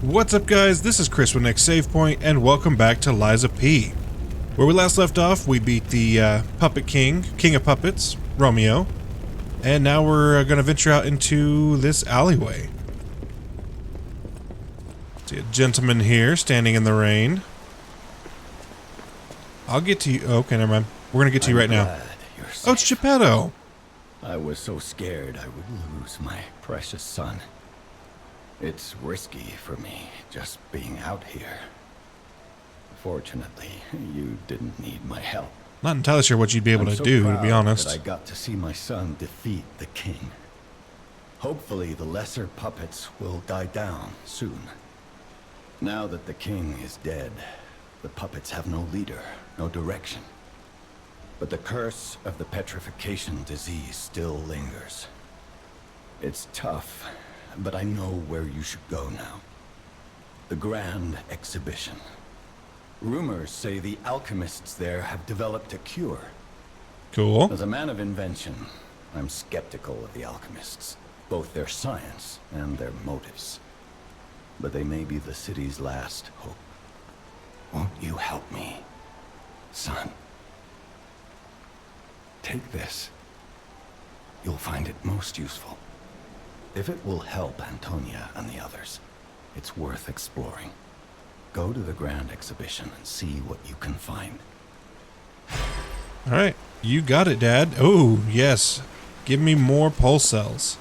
What's up, guys? This is Chris with Next Save Point, and welcome back to Lies of P. Where we last left off, we beat the Puppet King of Puppets, Romeo, and now we're going to venture out into this alleyway. See a gentleman here standing in the rain. I'll get to you. Oh, okay, never mind. We're going to get to you right now. Oh, it's Geppetto. I was so scared I would lose my precious son. It's risky for me just being out here. Fortunately, you didn't need my help. Not entirely sure what you'd be able to do, to be honest. That I got to see my son defeat the king. Hopefully the lesser puppets will die down soon. Now that the king is dead, the puppets have no leader, no direction. But the curse of the petrification disease still lingers. It's tough, but I know where you should go now. The Grand Exhibition. Rumors say the alchemists there have developed a cure. Cool. As a man of invention, I'm skeptical of the alchemists, both their science and their motives. But they may be the city's last hope. Won't you help me, son? Take this. You'll find it most useful. If it will help Antonia and the others, it's worth exploring. Go to the Grand Exhibition and see what you can find. Alright, you got it, Dad. Oh, yes. Give me more pulse cells.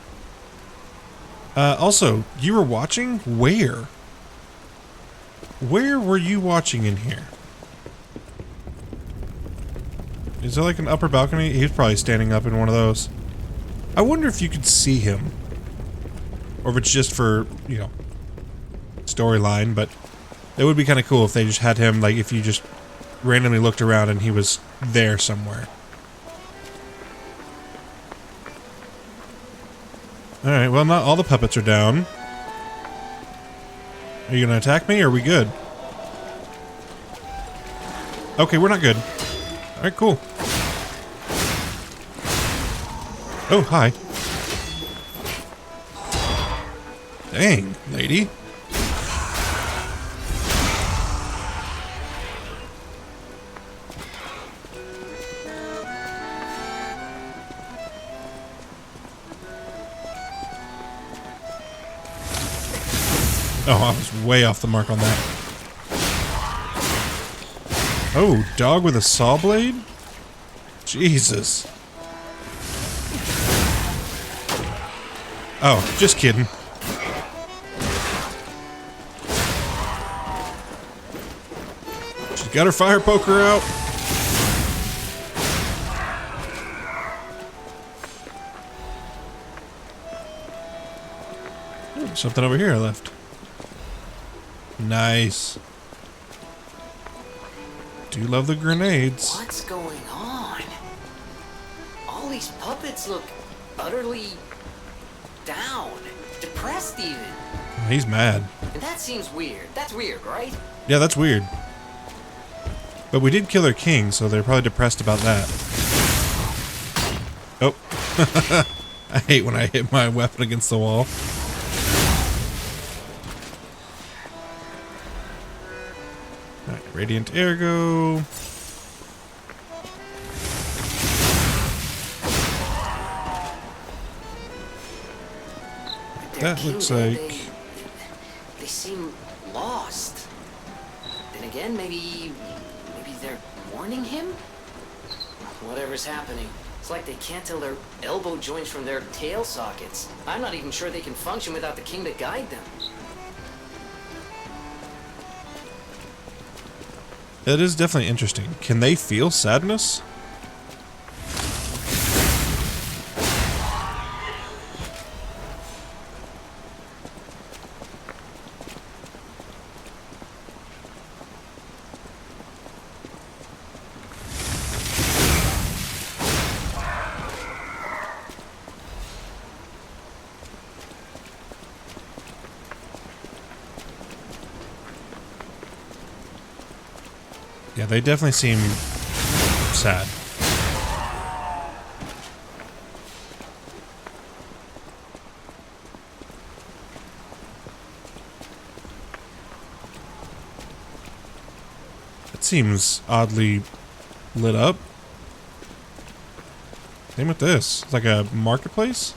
Also, you were watching? Where? Where were you watching in here? Is there like an upper balcony? He's probably standing up in one of those. I wonder if you could see him. Or if it's just for, you know, storyline, but it would be kind of cool if they just had him, like, if you just randomly looked around and he was there somewhere. Alright, well, not all the puppets are down. Are you gonna attack me, or are we good? Okay, we're not good. Alright, cool. Oh, hi. Dang, lady. Oh, I was way off the mark on that. Oh, dog with a saw blade? Jesus. Oh, just kidding. She's got her fire poker out. Ooh, something over here I left. Nice. Do love the grenades. What's going on? All these puppets look utterly down, depressed even. Oh, he's mad. And that seems weird. That's weird, right? Yeah, that's weird. But we did kill our king, so they're probably depressed about that. Oh. I hate when I hit my weapon against the wall. Alright, Radiant Ergo. That looks like... They seem lost. Then again, maybe they're warning him? Whatever's happening, it's like they can't tell their elbow joints from their tail sockets. I'm not even sure they can function without the king to guide them. That is definitely interesting. Can they feel sadness? Yeah, they definitely seem sad. It seems oddly lit up. Same with this. It's like a marketplace.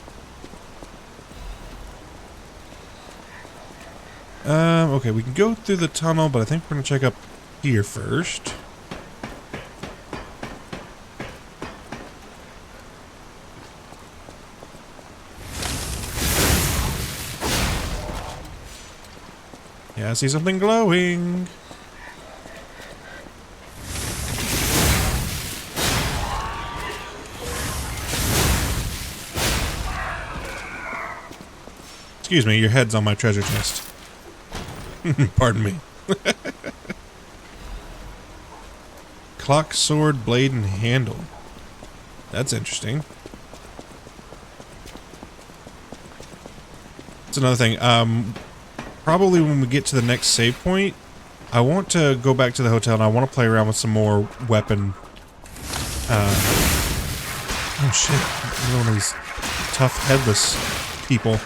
Okay, we can go through the tunnel, but I think we're gonna check up here first. Yeah, I see something glowing. Excuse me, your head's on my treasure chest. Pardon me. Clock, sword, blade, and handle. That's interesting. That's another thing. Probably when we get to the next save point, I want to go back to the hotel and I want to play around with some more weapon. Oh shit. Another one of these tough headless people.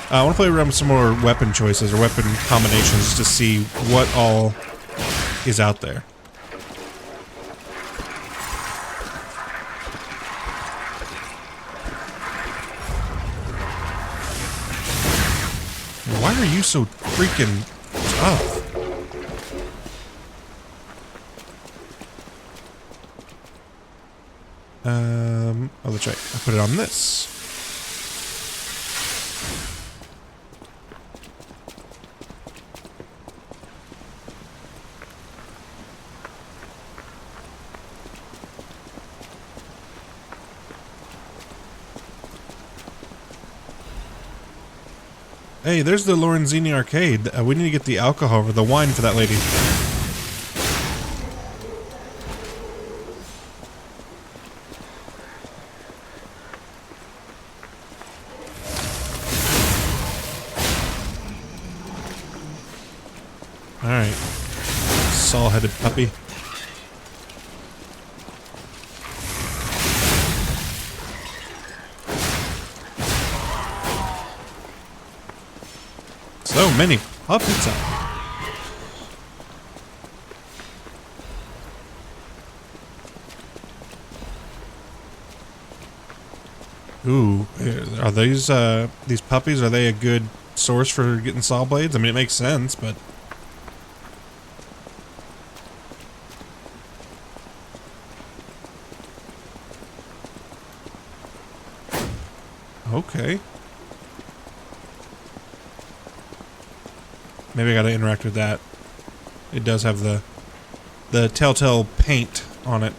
I want to play around with some more weapon choices or weapon combinations just to see what all is out there. Why are you so freaking tough? Oh, that's right. I put it on this. Hey, there's the Lorenzini Arcade. We need to get the alcohol or the wine for that lady. Alright. Saw-headed puppy. So many puppets out here. Ooh, are these puppies, are they a good source for getting saw blades? I mean, it makes sense, but... Okay. Maybe I gotta interact with that. It does have the telltale paint on it.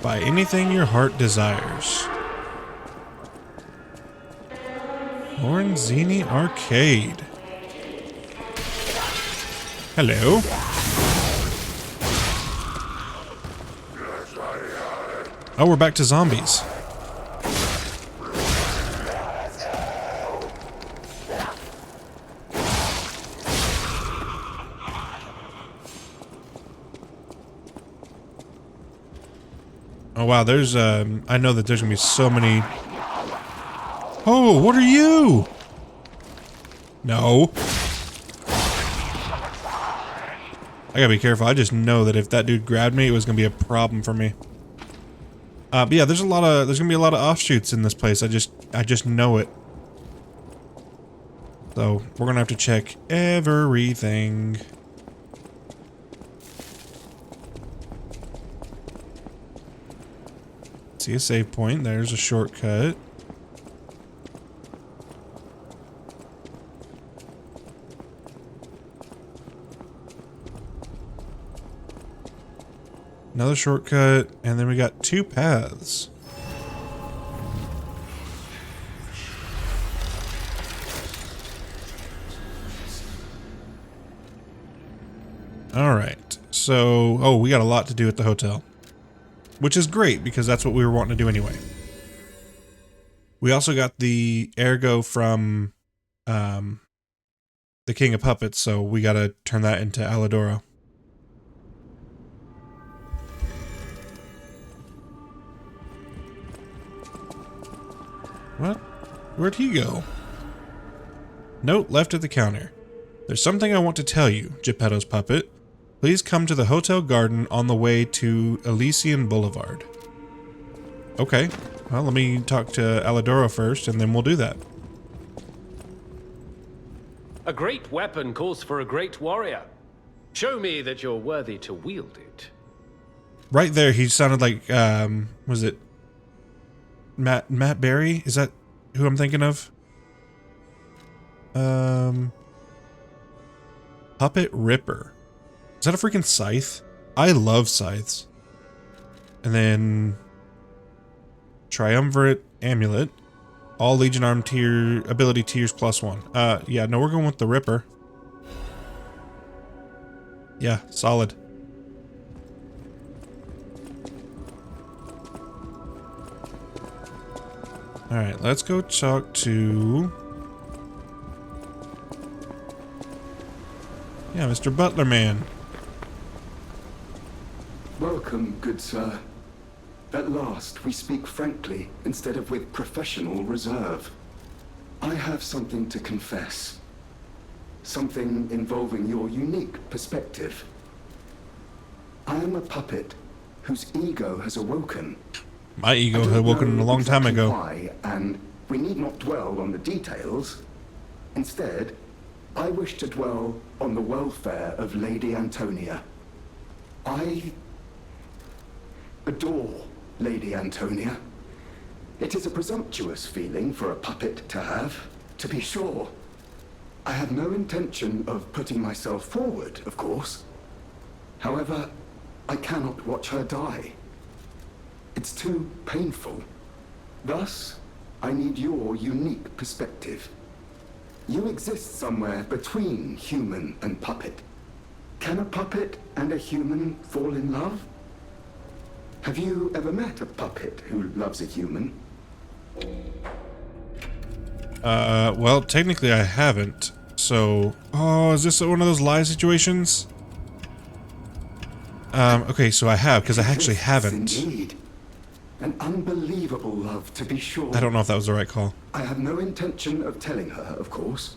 Buy anything your heart desires. Lorenzini Arcade. Hello. Oh, we're back to zombies. Oh wow, there's I know that there's gonna be so many. Oh, what are you? No. I gotta be careful. I just know that if that dude grabbed me, it was gonna be a problem for me. But yeah, there's gonna be a lot of offshoots in this place. I just know it. So we're gonna have to check everything. See a save point. There's a shortcut. Another shortcut, and then we got two paths. Alright, so, oh, we got a lot to do at the hotel. Which is great, because that's what we were wanting to do anyway. We also got the ergo from, the King of Puppets, so we gotta turn that into Aladoro. What? Where'd he go? Note left at the counter. There's something I want to tell you, Geppetto's puppet. Please come to the hotel garden on the way to Elysian Boulevard. Okay. Well, let me talk to Alidoro first, and then we'll do that. A great weapon calls for a great warrior. Show me that you're worthy to wield it. Right there, he sounded like, was it Matt Berry? Is that who I'm thinking of? Puppet Ripper. Is that a freaking scythe? I love scythes. And then Triumvirate Amulet. All Legion Arm tier ability tiers +1. Yeah, no, we're going with the Ripper. Yeah, solid. Alright, let's go talk to... Yeah, Mr. Butler Man. Welcome, good sir. At last, we speak frankly, instead of with professional reserve. I have something to confess. Something involving your unique perspective. I am a puppet whose ego has awoken. My ego had awoken a long time ago. Why, and we need not dwell on the details. Instead, I wish to dwell on the welfare of Lady Antonia. I adore Lady Antonia. It is a presumptuous feeling for a puppet to have, to be sure. I have no intention of putting myself forward, of course. However, I cannot watch her die. It's too painful. Thus, I need your unique perspective. You exist somewhere between human and puppet. Can a puppet and a human fall in love? Have you ever met a puppet who loves a human? Well, technically I haven't. So, oh, is this one of those lie situations? Okay, so I have, because I actually haven't. Indeed. An unbelievable love, to be sure. I don't know if that was the right call. I have no intention of telling her, of course.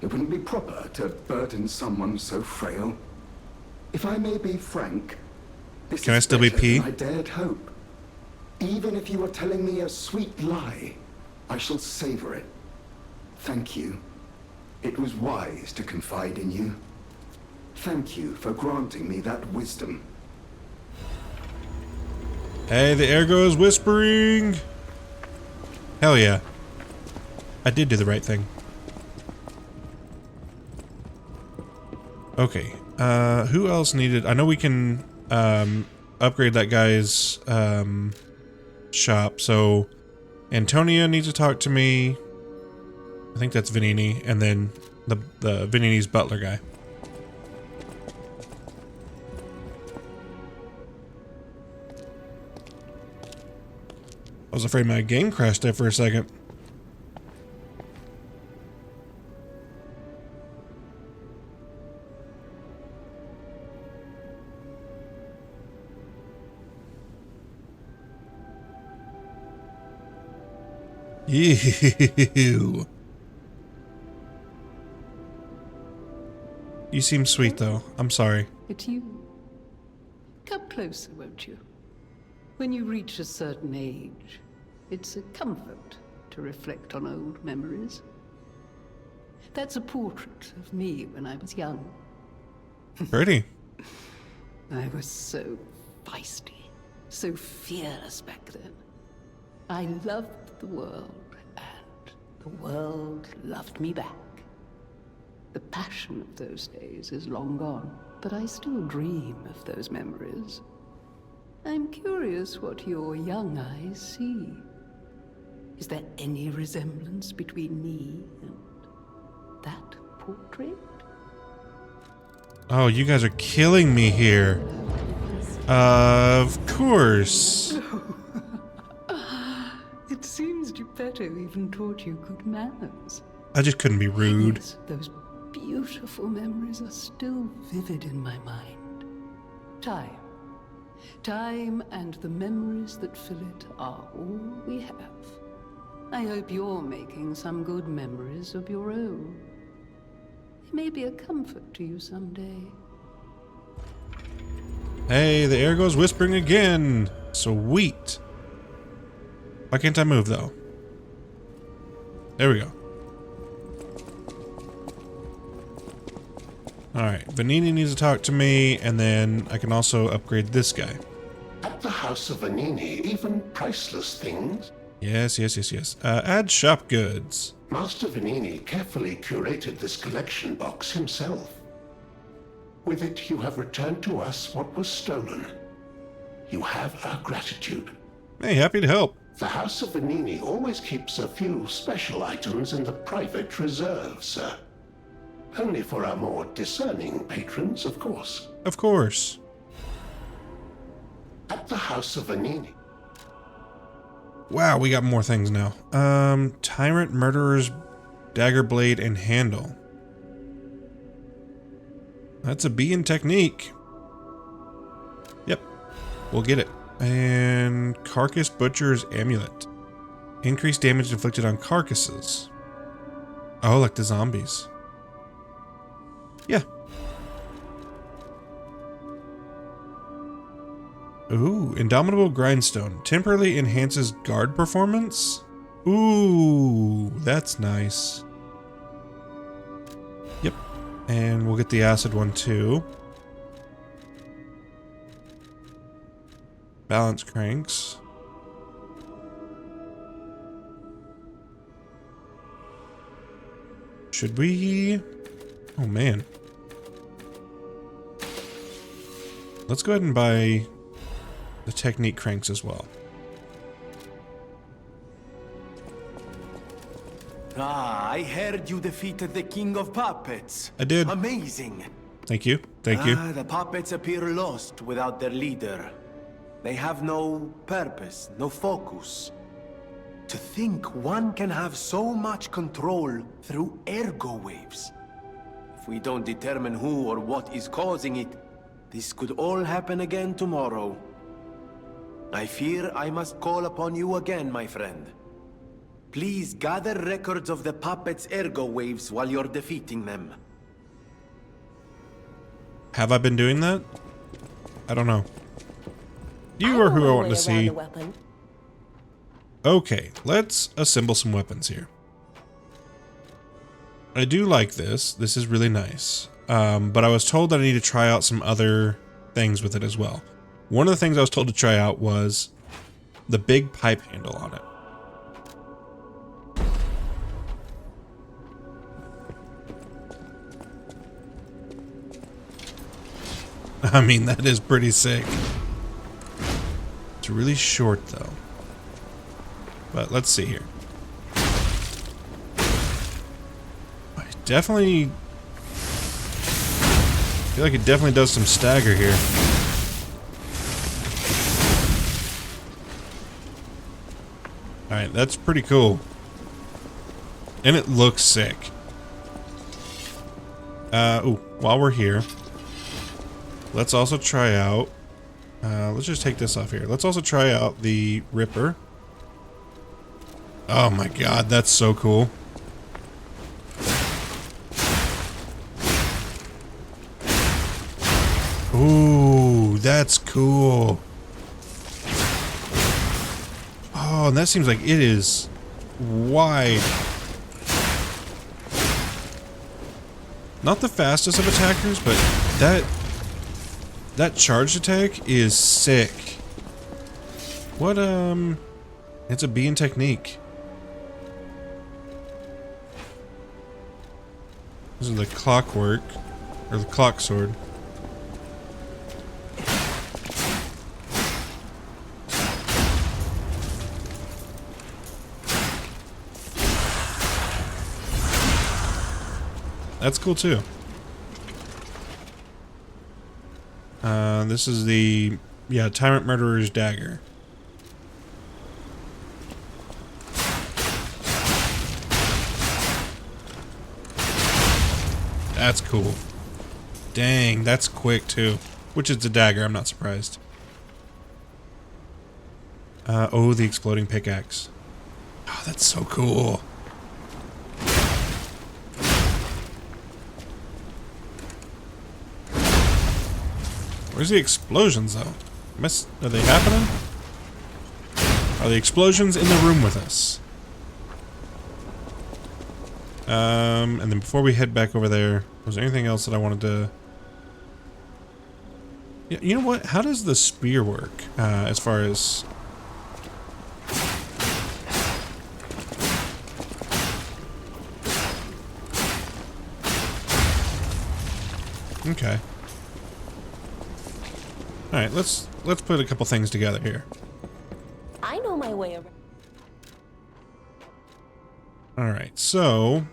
It wouldn't be proper to burden someone so frail. If I may be frank, this Can I is still be better P? than I dared hope. Even if you are telling me a sweet lie, I shall savor it. Thank you. It was wise to confide in you. Thank you for granting me that wisdom. Hey, the ergo is whispering! Hell yeah. I did do the right thing. Okay, who else needed... I know we can, upgrade that guy's, shop, so... Antonia needs to talk to me. I think that's Vanini, and then the Vanini's butler guy. I was afraid my game crashed there for a second. Ew. You seem sweet, though. I'm sorry. It's you. Come closer, won't you? When you reach a certain age, it's a comfort to reflect on old memories. That's a portrait of me when I was young. Pretty. I was so feisty, so fearless back then. I loved the world, and the world loved me back. The passion of those days is long gone, but I still dream of those memories. I'm curious what your young eyes see. Is there any resemblance between me and that portrait? Oh, you guys are killing me here. Of course. It seems Geppetto even taught you good manners. I just couldn't be rude. Yes, those beautiful memories are still vivid in my mind. Time and the memories that fill it are all we have. I hope you're making some good memories of your own. They may be a comfort to you someday. Hey, the air goes whispering again. Sweet. Why can't I move, though? There we go. Alright, Vanini needs to talk to me, and then I can also upgrade this guy. At the House of Vanini, even priceless things. Yes. Add shop goods. Master Vanini carefully curated this collection box himself. With it, you have returned to us what was stolen. You have our gratitude. Hey, happy to help. The House of Vanini always keeps a few special items in the private reserve, sir. Only for our more discerning patrons, of course. Of course. At the House of Vanini. Wow, we got more things now. Tyrant, Murderer's Dagger Blade, and Handle. That's a B in technique. Yep, we'll get it. And Carcass Butcher's Amulet. Increased damage inflicted on carcasses. Oh, like the zombies. Yeah. Ooh, Indomitable Grindstone. Temporarily enhances guard performance? Ooh, that's nice. Yep. And we'll get the acid one too. Balance cranks. Should we... Oh man. Let's go ahead and buy the technique cranks as well. Ah, I heard you defeated the King of Puppets. I did. Amazing. Thank you. Thank you. The puppets appear lost without their leader. They have no purpose, no focus. To think one can have so much control through ergo waves. If we don't determine who or what is causing it, this could all happen again tomorrow. I fear I must call upon you again, my friend. Please gather records of the puppets' ergo waves while you're defeating them. Have I been doing that? I don't know. You are who I want to see. Okay, let's assemble some weapons here. I do like this. This is really nice. But I was told that I need to try out some other things with it as well. One of the things I was told to try out was the big pipe handle on it. I mean, that is pretty sick. It's really short, though. But let's see here. I definitely feel like it definitely does some stagger here. Alright, that's pretty cool. And it looks sick. Ooh, while we're here, let's also try out... let's just take this off here. Let's also try out the Ripper. Oh my god, that's so cool. Ooh, that's cool. Oh, and that seems like it is wide. Not the fastest of attackers, but that charged attack is sick. What, it's a B in technique. This is the clockwork, or the clock sword. That's cool too. This is the, yeah, Tyrant Murderer's Dagger. That's cool. Dang, that's quick too. Which is a dagger, I'm not surprised. Oh, the exploding pickaxe. Oh, that's so cool. Where's the explosions, though? Are they happening? Are the explosions in the room with us? And then before we head back over there, was there anything else that I wanted to... Yeah, you know what? How does the spear work, as far as... Okay. Alright, let's put a couple things together here. I know my way around. Alright, so...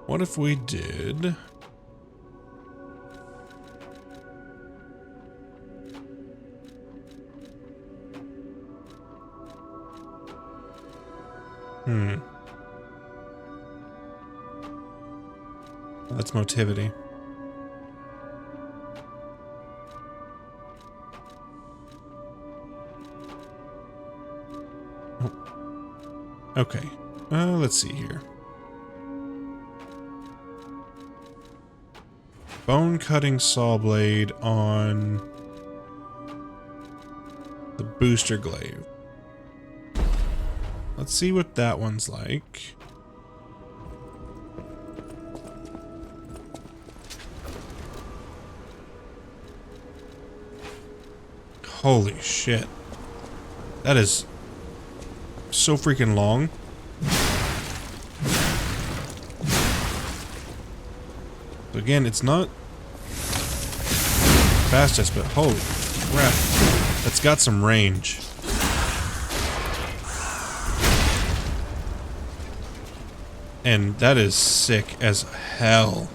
what if we did... That's motivity. Oh. Okay. Let's see here. Bone cutting saw blade on the booster glaive. Let's see what that one's like. Holy shit. That is so freaking long. So again, it's not fastest, but holy crap. That's got some range. And that is sick as hell.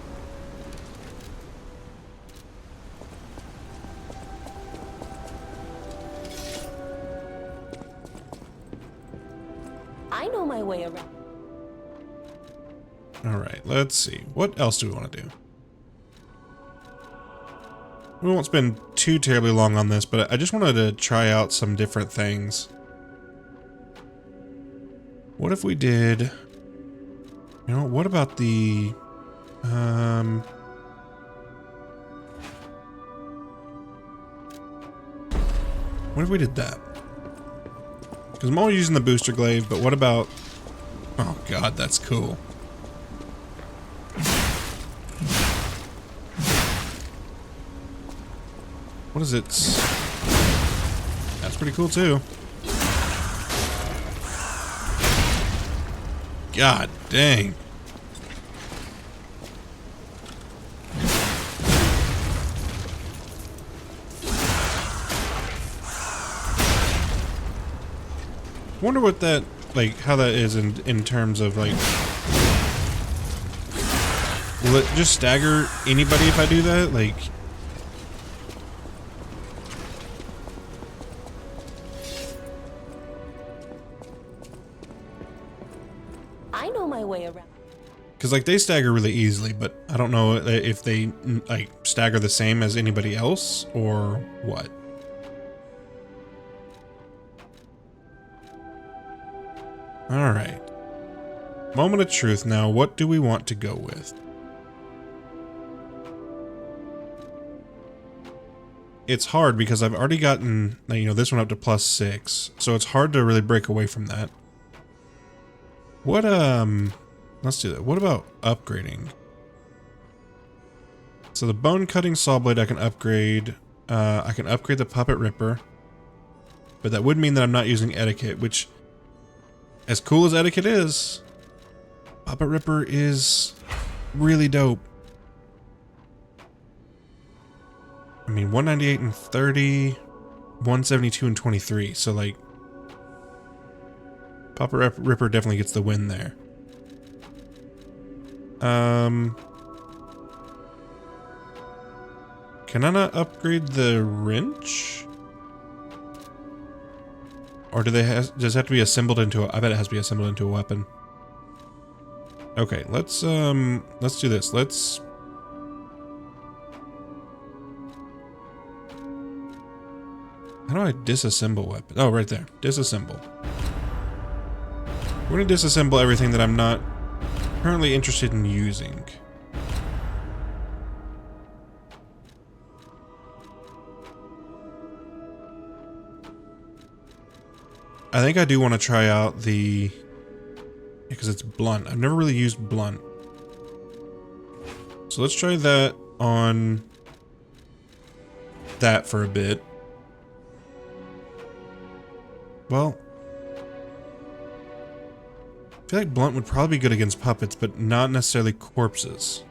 I know my way around. Alright, let's see. What else do we want to do? We won't spend too terribly long on this, but I just wanted to try out some different things. What if we did... You know, what about the... what if we did that? Because I'm always using the booster glaive, but what about... Oh god, that's cool. What is it? That's pretty cool too. God dang. Wonder what that, like, how that is in terms of, like... Will it just stagger anybody if I do that? Like... I know my way around. Because, like, they stagger really easily, but I don't know if they, like, stagger the same as anybody else, or what. Alright. Moment of truth now. What do we want to go with? It's hard because I've already gotten, you know, this one up to +6, so it's hard to really break away from that. What, let's do that. What about upgrading? So the bone cutting saw blade I can upgrade. I can upgrade the puppet ripper. But that would mean that I'm not using etiquette, which, as cool as etiquette is, puppet ripper is really dope. I mean, 198 and 30, 172 and 23. So, like, Puppet Ripper definitely gets the win there. Can I not upgrade the wrench? Or do they does it have to be assembled into a... I bet it has to be assembled into a weapon. Okay, let's do this. Let's... How do I disassemble weapon? Oh, right there. Disassemble. We're going to disassemble everything that I'm not currently interested in using. I think I do want to try out the... because it's blunt. I've never really used blunt. So let's try that on that for a bit. Well, I feel like blunt would probably be good against puppets, but not necessarily corpses.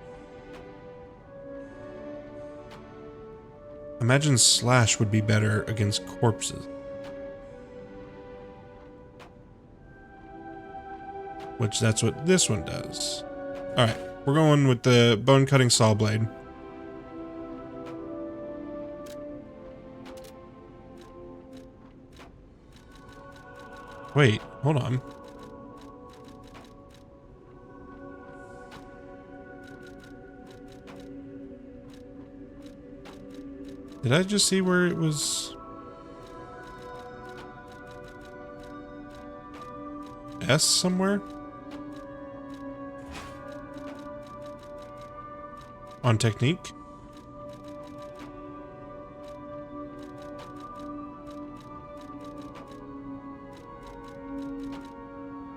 Imagine slash would be better against corpses. Which that's what this one does. Alright, we're going with the bone cutting saw blade. Wait, hold on. Did I just see where it was? S somewhere? On technique?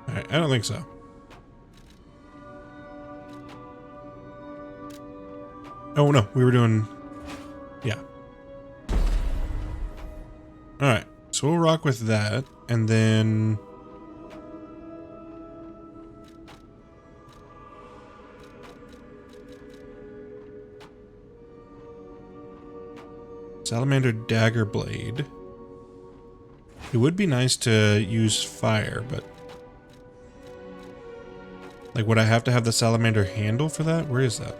Alright, I don't think so. Oh no, we were doing... yeah. Alright, so we'll rock with that, and then... Salamander dagger blade. It would be nice to use fire, but... like, would I have to have the salamander handle for that? Where is that?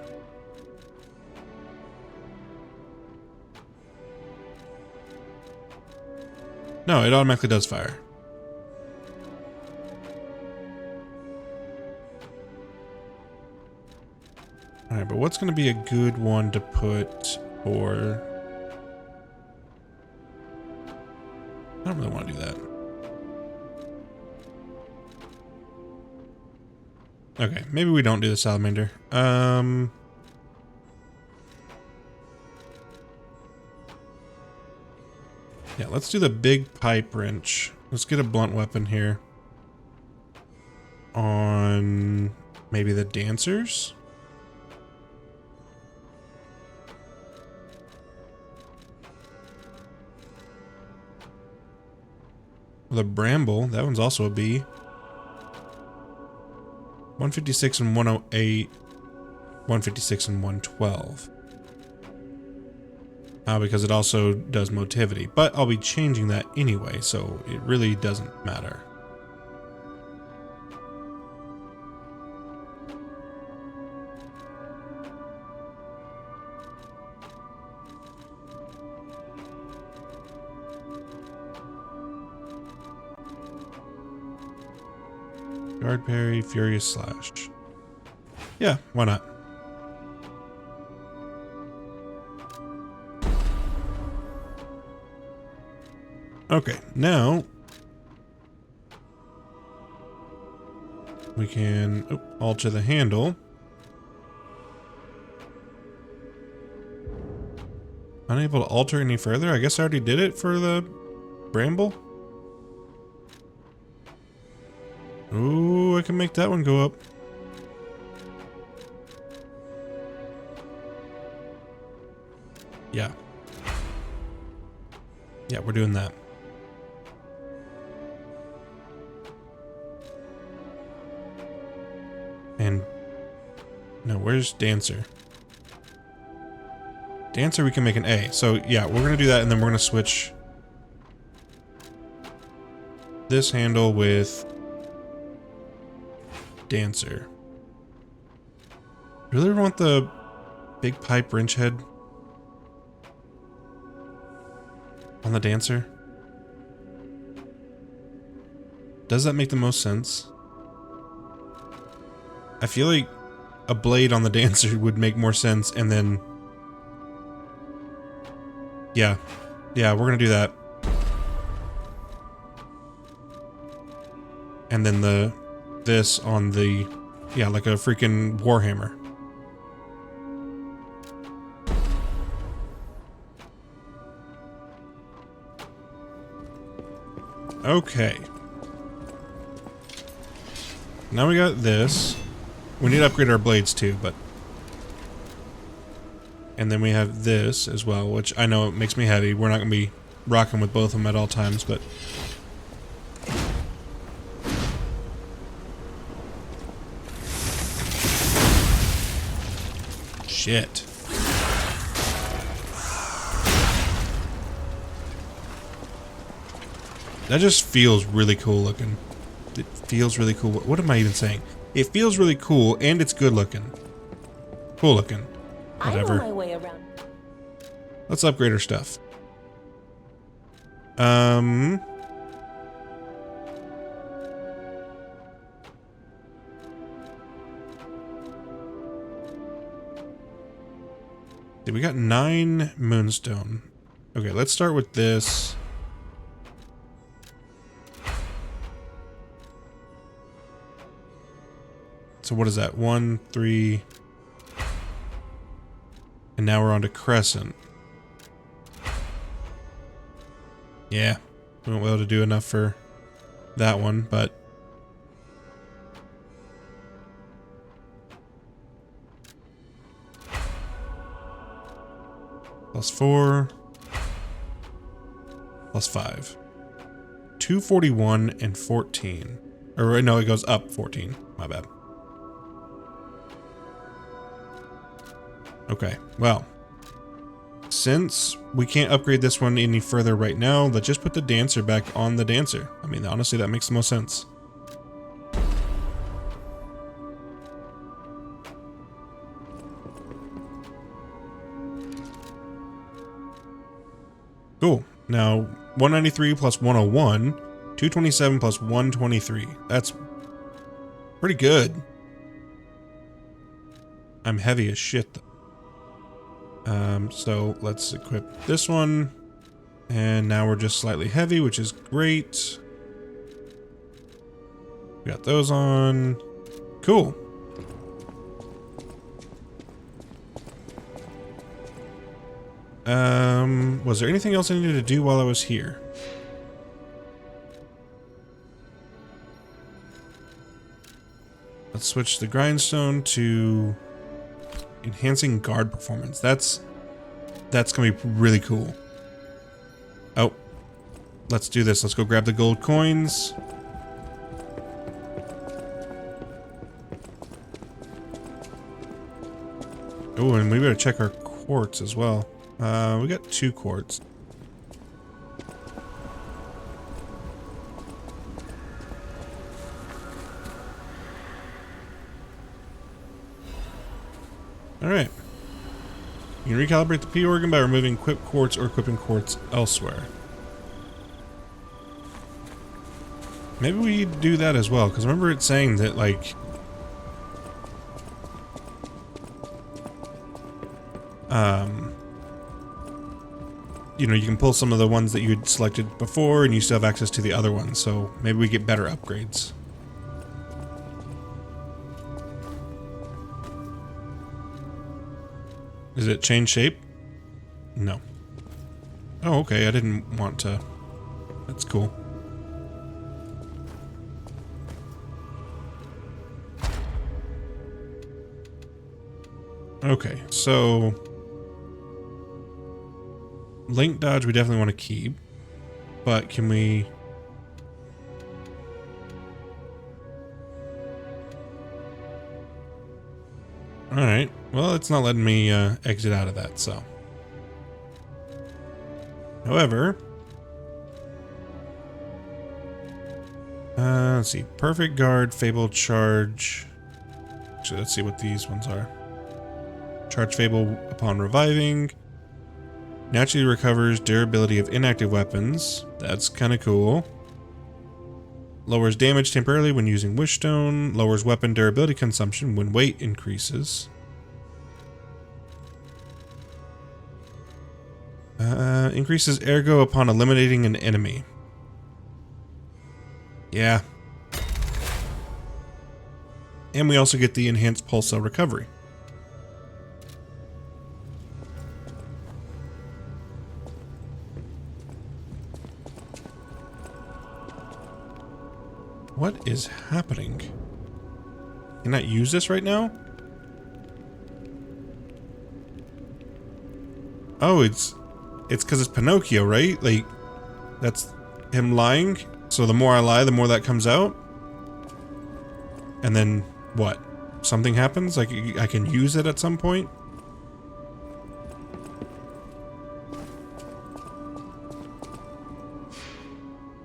No, it automatically does fire. Alright, but what's going to be a good one to put for... I don't really want to do that. Okay, maybe we don't do the salamander. Yeah, let's do the big pipe wrench. Let's get a blunt weapon here. On maybe the dancers? The bramble, that one's also a B. 156 and 108. 156 and 112. Because it also does motivity. But I'll be changing that anyway, so it really doesn't matter. Guard parry, furious slash. Yeah, why not? Okay, now we can alter the handle. Unable to alter any further? I guess I already did it for the bramble. Ooh, I can make that one go up. Yeah. Yeah, we're doing that. And no, where's Dancer? Dancer, we can make an A. So yeah, we're gonna do that, and then we're gonna switch this handle with Dancer. Really want the big pipe wrench head on the Dancer? Does that make the most sense? I feel like a blade on the dancer would make more sense, and then... Yeah. Yeah, we're gonna do that. And then this on the... Yeah, like a freaking warhammer. Okay. Now we got this. We need to upgrade our blades too, but... And then we have this as well, which I know it makes me heavy. We're not going to be rocking with both of them at all times, but... Shit. That just feels really cool looking. It feels really cool. What am I even saying? It feels really cool, and it's good looking. Cool looking. Whatever. I know my way around. Let's upgrade our stuff. We got 9 moonstone. Okay, let's start with this. So what is that? 1, 3. And now we're on to crescent. Yeah, we won't be able to do enough for that one, but... +4. +5. 241 and 14. Or no, it goes up 14. My bad. Okay, well, since we can't upgrade this one any further right now, let's just put the dancer back on the dancer. I mean, honestly, that makes the most sense. Cool. Now, 193 plus 101, 227 plus 123. That's pretty good. I'm heavy as shit, though. So let's equip this one. And now we're just slightly heavy, which is great. We got those on. Cool. Was there anything else I needed to do while I was here? Let's switch the grindstone to enhancing guard performance. That's gonna be really cool. Oh, let's do this. Let's go grab the gold coins. Oh, and we better check our quartz as well. We got 2 quartz. Alright. You can recalibrate the P organ by removing equipped quartz or equipping quartz elsewhere. Maybe we do that as well, because remember it saying that, like... you know, you can pull some of the ones that you had selected before, and you still have access to the other ones, so maybe we get better upgrades. Does it change shape? No. Oh, okay, I didn't want to... That's cool. Okay, so... Link dodge we definitely want to keep, but can we... Alright, well it's not letting me exit out of that, so... However... let's see, perfect guard, fable charge... Actually, let's see what these ones are. Charge fable upon reviving... Naturally recovers durability of inactive weapons. That's kind of cool. Lowers damage temporarily when using Wishstone. Lowers weapon durability consumption when weight increases. Increases ergo upon eliminating an enemy. Yeah. And we also get the enhanced pulse cell recovery. What is happening? Can I use this right now? Oh, it's because it's Pinocchio, right? Like, that's him lying. So the more I lie, the more that comes out. And then what? Something happens? Like, I can use it at some point?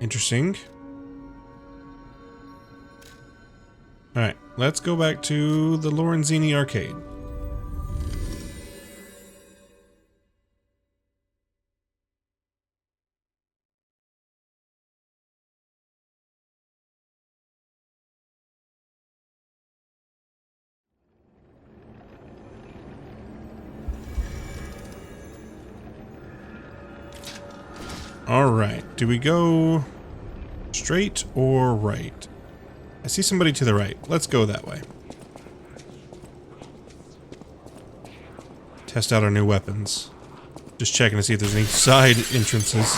Interesting. Alright, let's go back to the Lorenzini Arcade. Alright, do we go straight or right? I see somebody to the right. Let's go that way. Test out our new weapons. Just checking to see if there's any side entrances.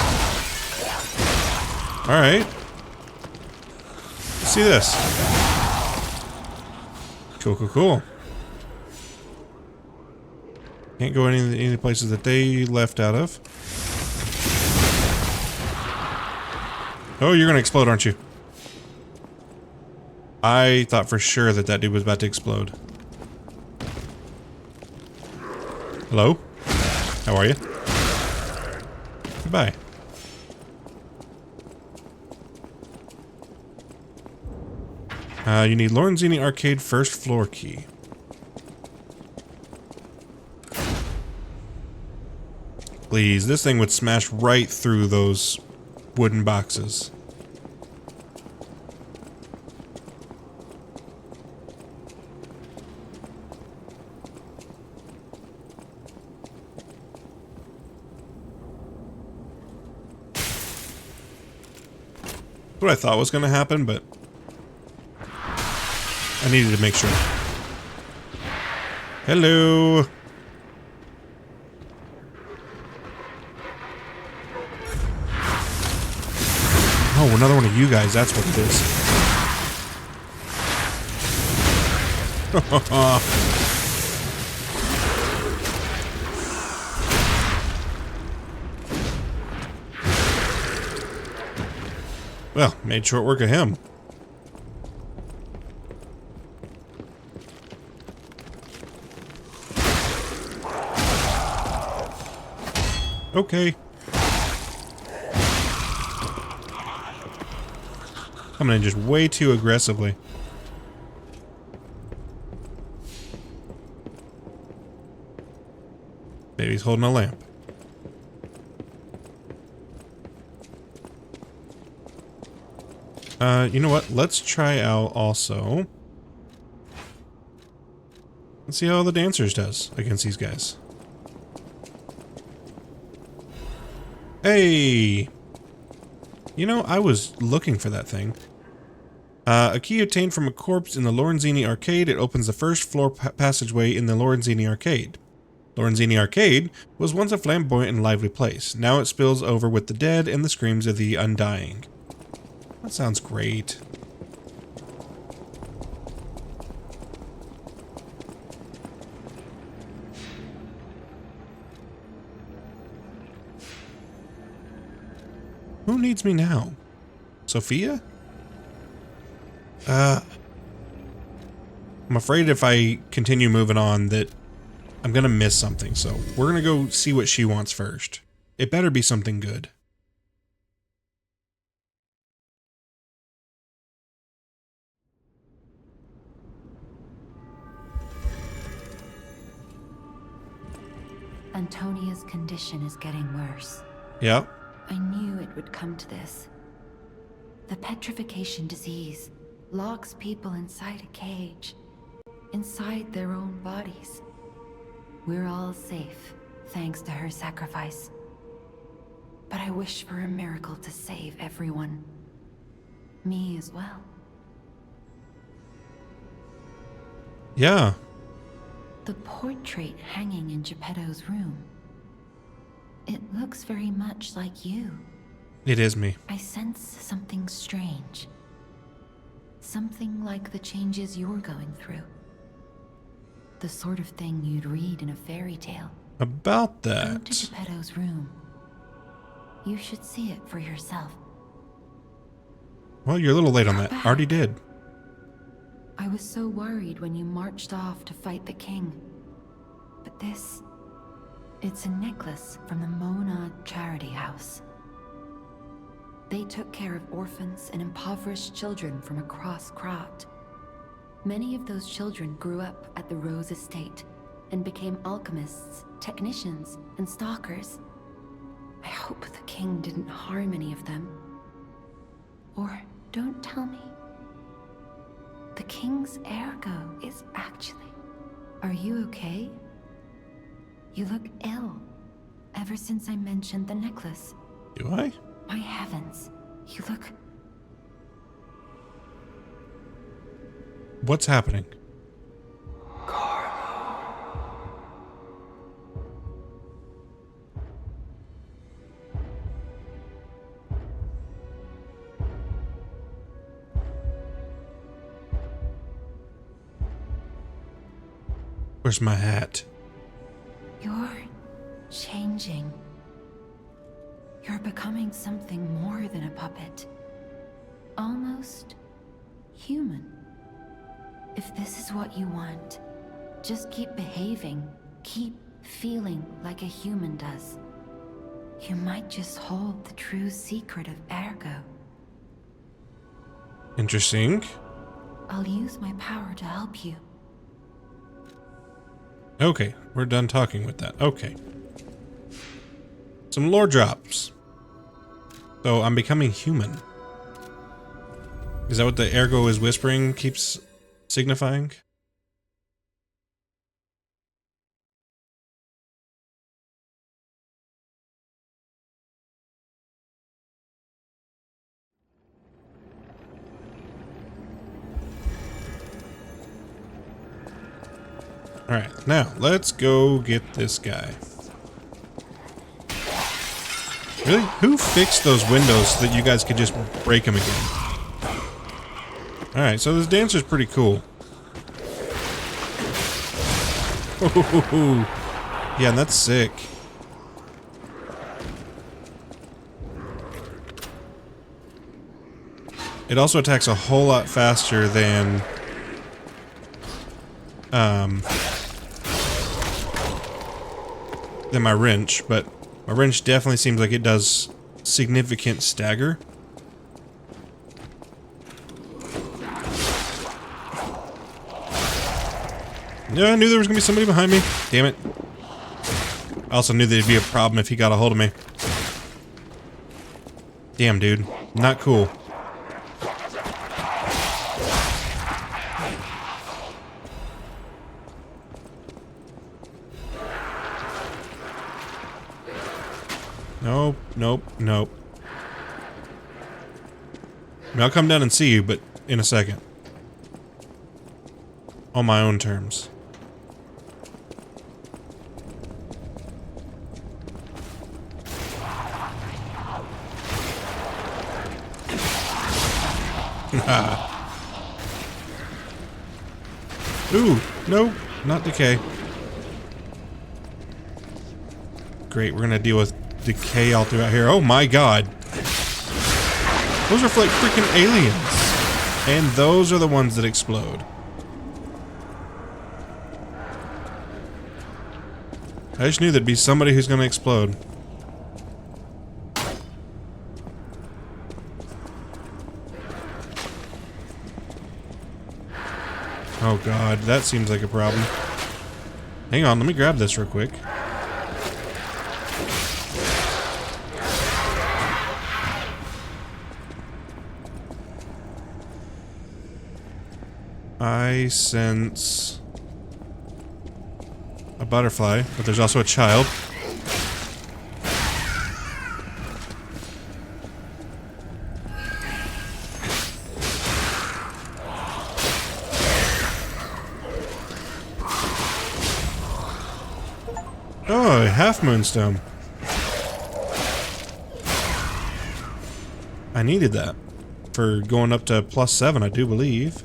Alright. Let's see this. Cool, cool, cool. Can't go any places that they left out of. Oh, you're gonna explode, aren't you? I thought for sure that that dude was about to explode. Hello? How are you? Goodbye. You need Lorenzini Arcade first floor key. Please, this thing would smash right through those wooden boxes. What I thought was going to happen, but I needed to make sure. Hello. Oh, another one of you guys. That's what it is. Well, made short work of him. Okay. Coming in just way too aggressively. Baby's holding a lamp. You know what? Let's try out also. Let's see how the dancers does against these guys. Hey! You know, I was looking for that thing. A key obtained from a corpse in the Lorenzini Arcade. It opens the first floor passageway in the Lorenzini Arcade. Lorenzini Arcade was once a flamboyant and lively place. Now it spills over with the dead and the screams of the undying. That sounds great. Who needs me now? Sophia? I'm afraid if I continue moving on that I'm gonna miss something, so we're gonna go see what she wants first. It better be something good. Antonia's condition is getting worse. Yeah. I knew it would come to this. The petrification disease locks people inside a cage, inside their own bodies. We're all safe, thanks to her sacrifice. But I wish for a miracle to save everyone. Me as well. Yeah. The portrait hanging in Geppetto's room. It looks very much like you. It is me. I sense something strange. Something like the changes you're going through. The sort of thing you'd read in a fairy tale. About Go that. to Geppetto's room. You should see it for yourself. Well, you're a little late on that. Already did. I was so worried when you marched off to fight the king. But this... it's a necklace from the Mona Charity House. They took care of orphans and impoverished children from across Krat. Many of those children grew up at the Rose Estate and became alchemists, technicians, and stalkers. I hope the king didn't harm any of them. Or don't tell me. The king's ergo is actually... Are you okay? You look ill, ever since I mentioned the necklace. Do I? My heavens, you look... What's happening? Where's my hat? You're changing. You're becoming something more than a puppet. Almost human. If this is what you want, just keep behaving. Keep feeling like a human does. You might just hold the true secret of ergo. Interesting. I'll use my power to help you. Okay, we're done talking with that. Okay. Some lore drops. So I'm becoming human. Is that what the ergo is whispering keeps signifying? Alright, now let's go get this guy. Really? Who fixed those windows so that you guys could just break them again? Alright, so this dancer's pretty cool. Yeah, and that's sick. It also attacks a whole lot faster than my wrench, but my wrench definitely seems like it does significant stagger. Yeah, I knew there was gonna be somebody behind me. Damn it. I also knew there'd be a problem if he got a hold of me. Damn, dude. Not cool. Nope, nope, nope. I mean, I'll come down and see you, but in a second. On my own terms. Ooh, no, not decay. Great, we're gonna deal with decay all throughout here. Oh my god. Those are like freaking aliens. And those are the ones that explode. I just knew there'd be somebody who's gonna explode. Oh god, that seems like a problem. Hang on, let me grab this real quick. I sense a butterfly, but there's also a child. Oh, a half moonstone. I needed that for going up to +7, I do believe.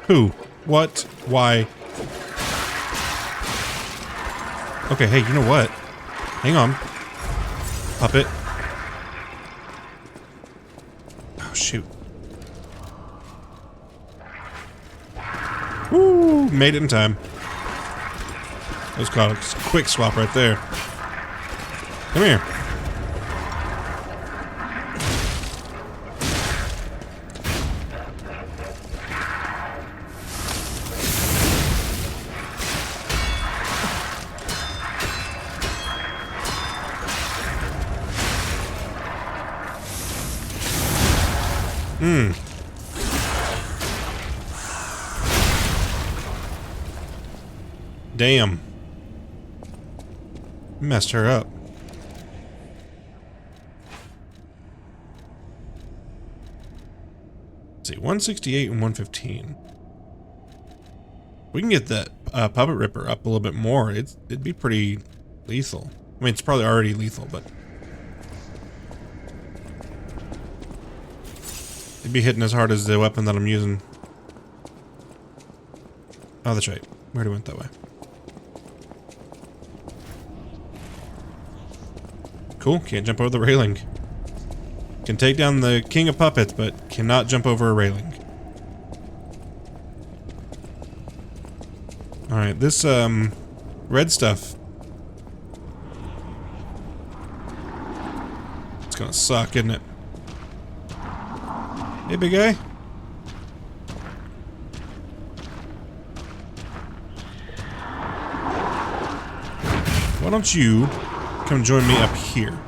Who? What? Why? Okay, hey, you know what? Hang on. Puppet. Oh, shoot. Woo! Made it in time. That was called a quick swap right there. Come here. Damn. Messed her up. Let's see, 168 and 115. We can get that Puppet Ripper up a little bit more. It'd be pretty lethal. I mean, it's probably already lethal, but it'd be hitting as hard as the weapon that I'm using. Oh, that's right. We already went that way. Cool, can't jump over the railing. Can take down the king of puppets, but cannot jump over a railing. Alright, this, red stuff. It's gonna suck, isn't it? Hey, big guy. Why don't you come join me up here?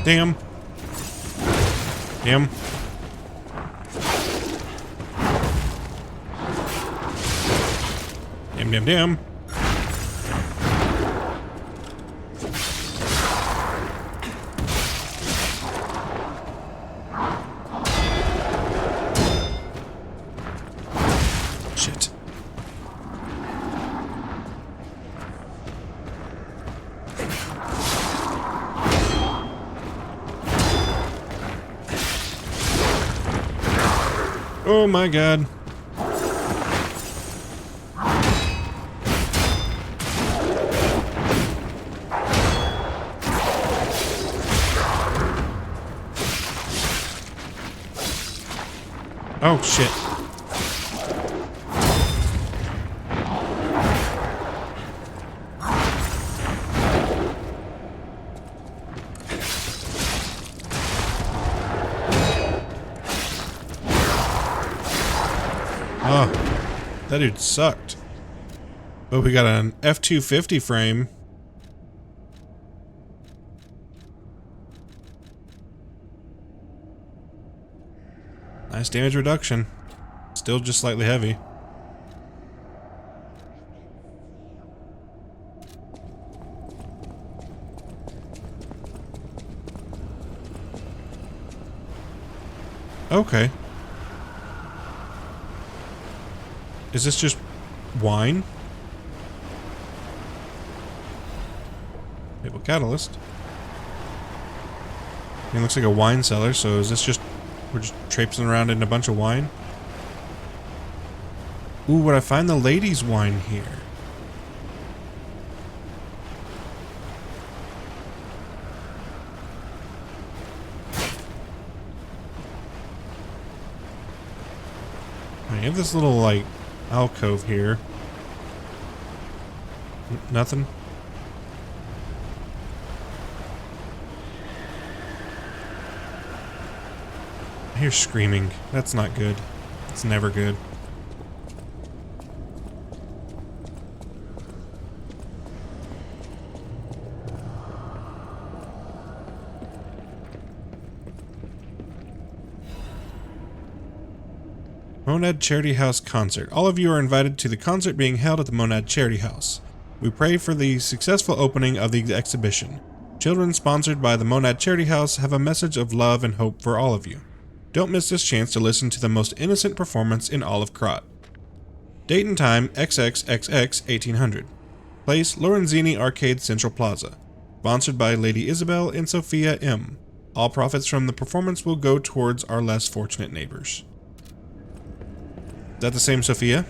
Damn. Damn. Damn, damn, damn. Shit. Oh my god. Oh shit. Oh, that dude sucked. But we got an F250 frame. Nice damage reduction. Still just slightly heavy. Okay. Is this just wine? Maple catalyst. It looks like a wine cellar, so is this just... we're just traipsing around in a bunch of wine? Ooh, would I find the ladies' wine here? I have this little, like, alcove here. Nothing? I hear screaming. That's not good. It's never good. Monad Charity House Concert. All of you are invited to the concert being held at the Monad Charity House. We pray for the successful opening of the exhibition. Children sponsored by the Monad Charity House have a message of love and hope for all of you. Don't miss this chance to listen to the most innocent performance in all of Krat. Date and time XXXX 1800. Place Lorenzini Arcade Central Plaza. Sponsored by Lady Isabel and Sophia M. All profits from the performance will go towards our less fortunate neighbors. Is that the same Sophia?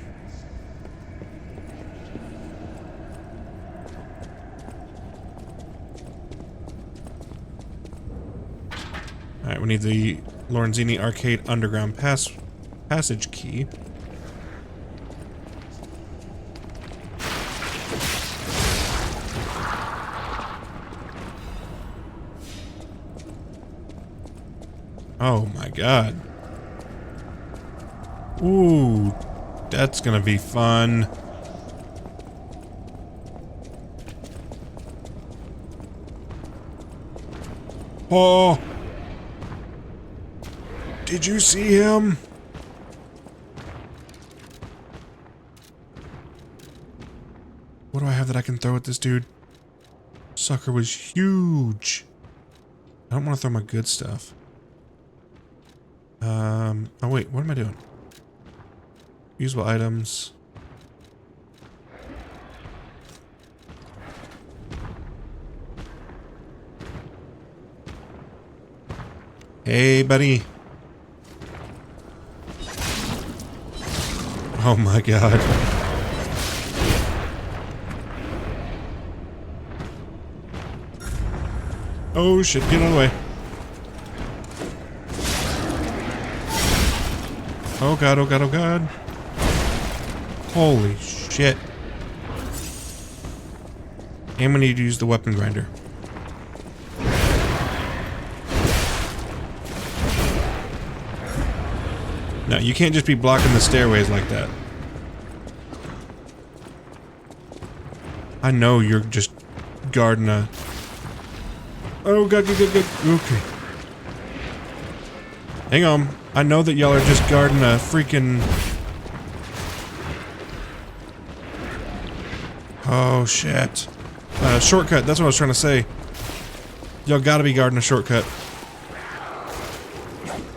Alright, we need the Lorenzini Arcade Underground passage key. Oh my god. Ooh, that's gonna be fun. Oh! Did you see him? What do I have that I can throw at this dude? Sucker was huge. I don't want to throw my good stuff. Oh wait, what am I doing? Usable items. Hey, buddy. Oh my god. Oh shit, get out of the way. Oh god, oh god, oh god. Holy shit. And we need to use the weapon grinder. No, you can't just be blocking the stairways like that. I know you're just guarding a... Oh god, good. Okay. Hang on. I know that y'all are just guarding a freaking... Oh, shit. Shortcut, that's what I was trying to say. Y'all gotta be guarding a shortcut.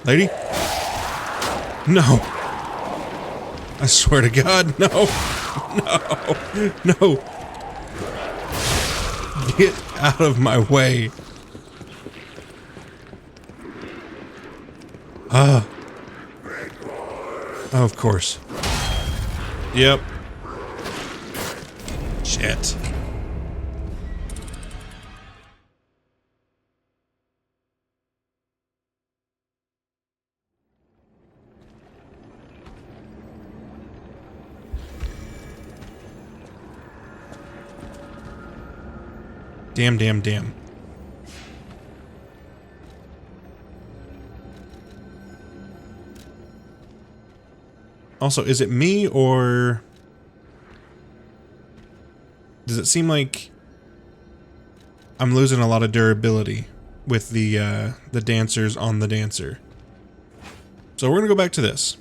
Lady? No. I swear to God, no. No. Get out of my way. Oh, of course. Yep. Shit. Damn. Also, is it me, or does it seem like I'm losing a lot of durability with the dancers on the dancer? So we're gonna go back to this.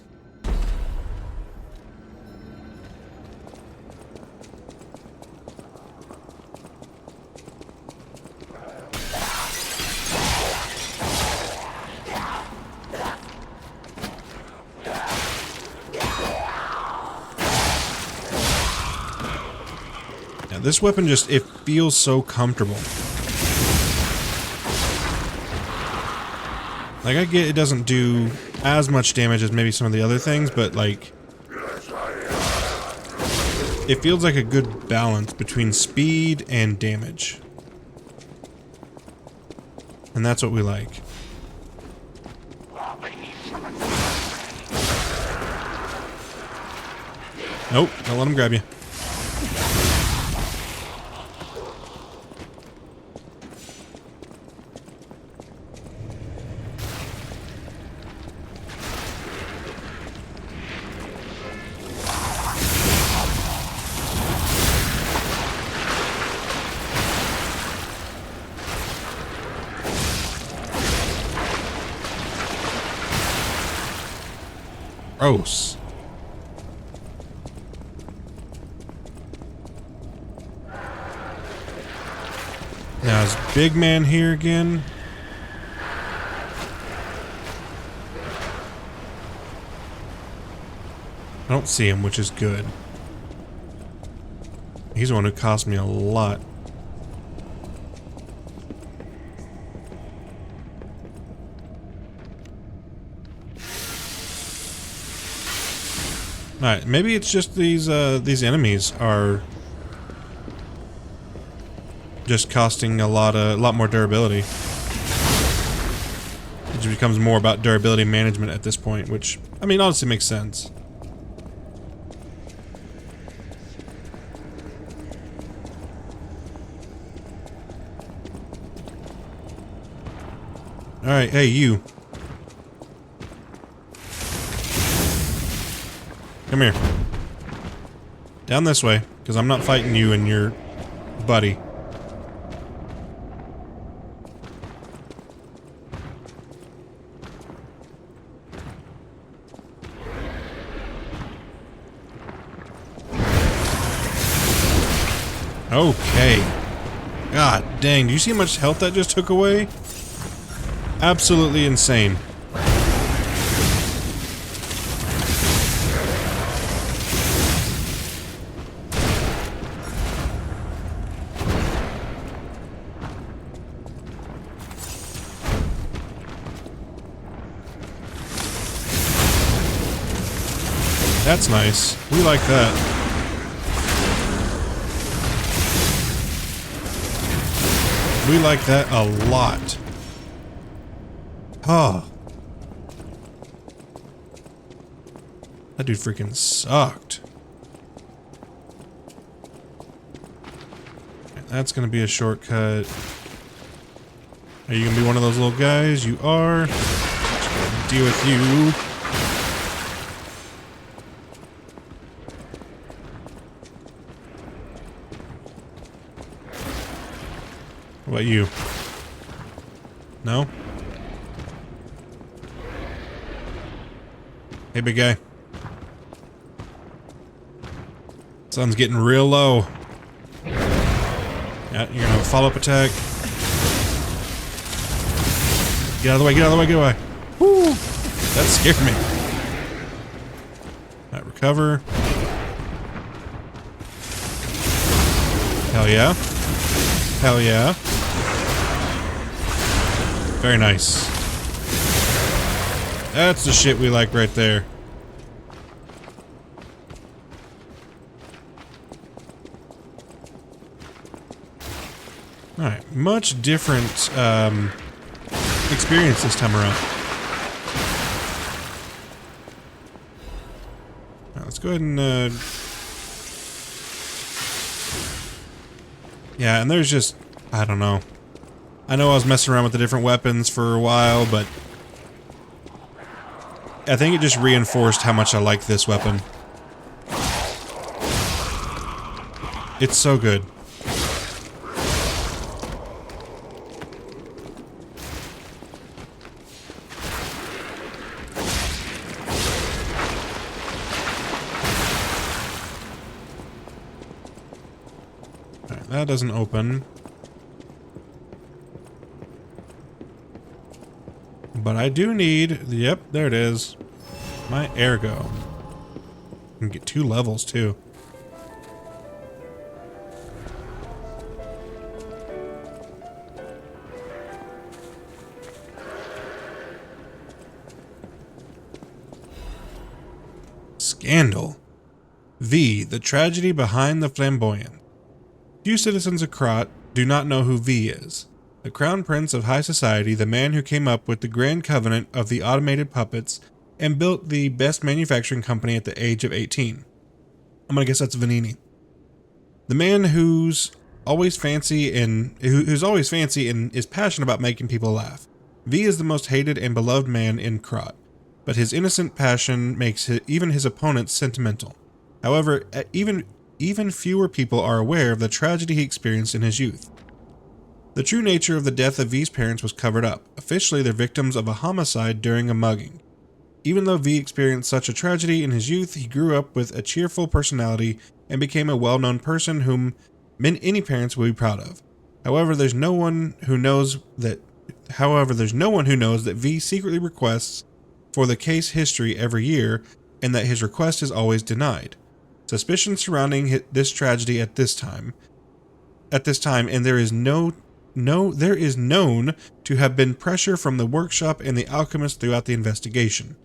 This weapon just, it feels so comfortable. Like, I get it doesn't do as much damage as maybe some of the other things, but like, it feels like a good balance between speed and damage. And that's what we like. Nope, don't let him grab you. Gross. Now is Big Man here again? I don't see him, which is good. He's the one who cost me a lot. Alright, maybe it's just these enemies are just costing a lot more durability. It just becomes more about durability management at this point, which, I mean, honestly makes sense. Alright, hey, you. Come here. Down this way, because I'm not fighting you and your buddy. Okay. God dang, do you see how much health that just took away? Absolutely insane. That's nice. We like that. We like that a lot. Oh. That dude freaking sucked. That's gonna be a shortcut. Are you gonna be one of those little guys? You are. Just gonna deal with you. What about you? No? Hey, big guy. Sun's getting real low. Yeah, you're gonna have a follow-up attack. Get out of the way, get out of the way, get away. Woo! That scared me. Alright, recover. Hell yeah. Hell yeah. Very nice. That's the shit we like right there. Alright, much different experience this time around. Alright, let's go ahead and yeah, and there's just, I don't know. I know I was messing around with the different weapons for a while, but I think it just reinforced how much I like this weapon. It's so good. Alright, that doesn't open. But I do need, yep, there it is, my ergo. I can get 2 levels too. Scandal. V, the tragedy behind the flamboyant. Few citizens of Krat do not know who V is. The crown prince of high society, the man who came up with the grand covenant of the automated puppets and built the best manufacturing company at the age of 18. I'm gonna guess that's Vanini. The man who's always fancy and is passionate about making people laugh. V is the most hated and beloved man in Krat, but his innocent passion makes even his opponents sentimental. However, even fewer people are aware of the tragedy he experienced in his youth. The true nature of the death of V's parents was covered up. Officially, they're victims of a homicide during a mugging. Even though V experienced such a tragedy in his youth, he grew up with a cheerful personality and became a well-known person whom any parents would be proud of. However, there's no one who knows that V secretly requests for the case history every year, and that his request is always denied. Suspicion surrounding this tragedy at this time, and there is known to have been pressure from the workshop and the alchemist throughout the investigation.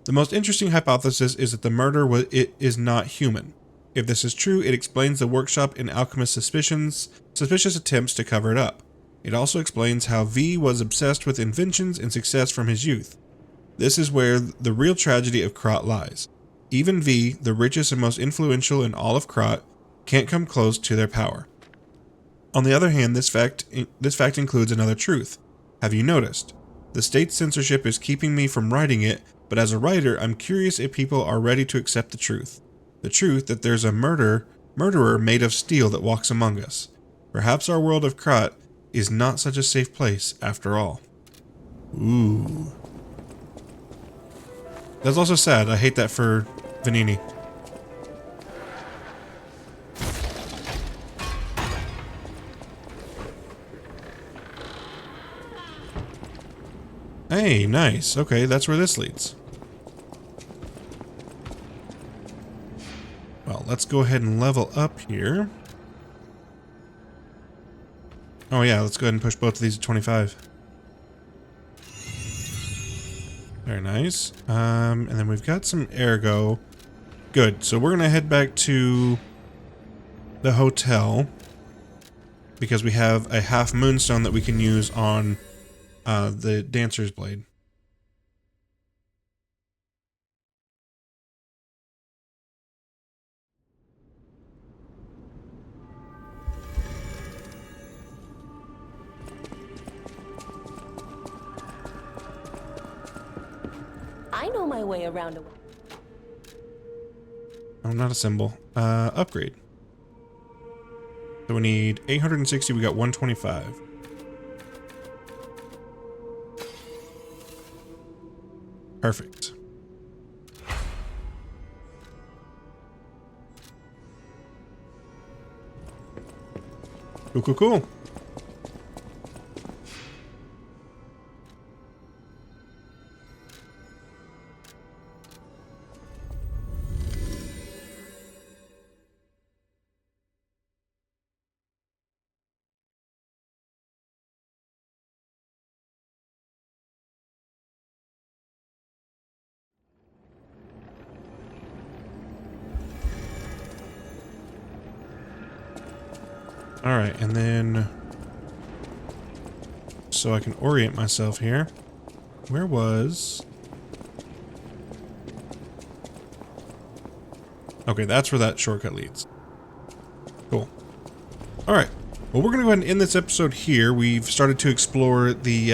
The most interesting hypothesis is that the murder is not human. If this is true, it explains the workshop and alchemist's suspicious attempts to cover it up. It also explains how V was obsessed with inventions and success from his youth. This is where the real tragedy of Krat lies. Even V, the richest and most influential in all of Krat, can't come close to their power. On the other hand, this fact includes another truth. Have you noticed? The state's censorship is keeping me from writing it, but as a writer, I'm curious if people are ready to accept the truth. The truth that there's a murderer made of steel that walks among us. Perhaps our world of Krat is not such a safe place after all. Ooh. That's also sad. I hate that for Vanini. Hey, nice. Okay, that's where this leads. Well, let's go ahead and level up here. Oh yeah, let's go ahead and push both of these to 25. Very nice. And then we've got some ergo. Good. So we're gonna head back to the hotel because we have a half moonstone that we can use on the dancer's blade. I know my way around a... Oh, not a symbol. Upgrade. So we need 860, we got 125. Perfect. Cool, cool, cool. Alright, and then... so I can orient myself here. Where was... okay, that's where that shortcut leads. Cool. Alright. Well, we're going to go ahead and end this episode here. We've started to explore the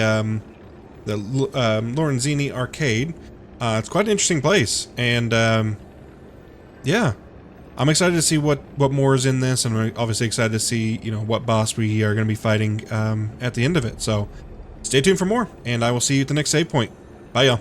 Lorenzini Arcade. It's quite an interesting place. And, yeah. I'm excited to see what more is in this, and I'm obviously excited to see, you know, what boss we are going to be fighting at the end of it. So, stay tuned for more, and I will see you at the next save point. Bye, y'all.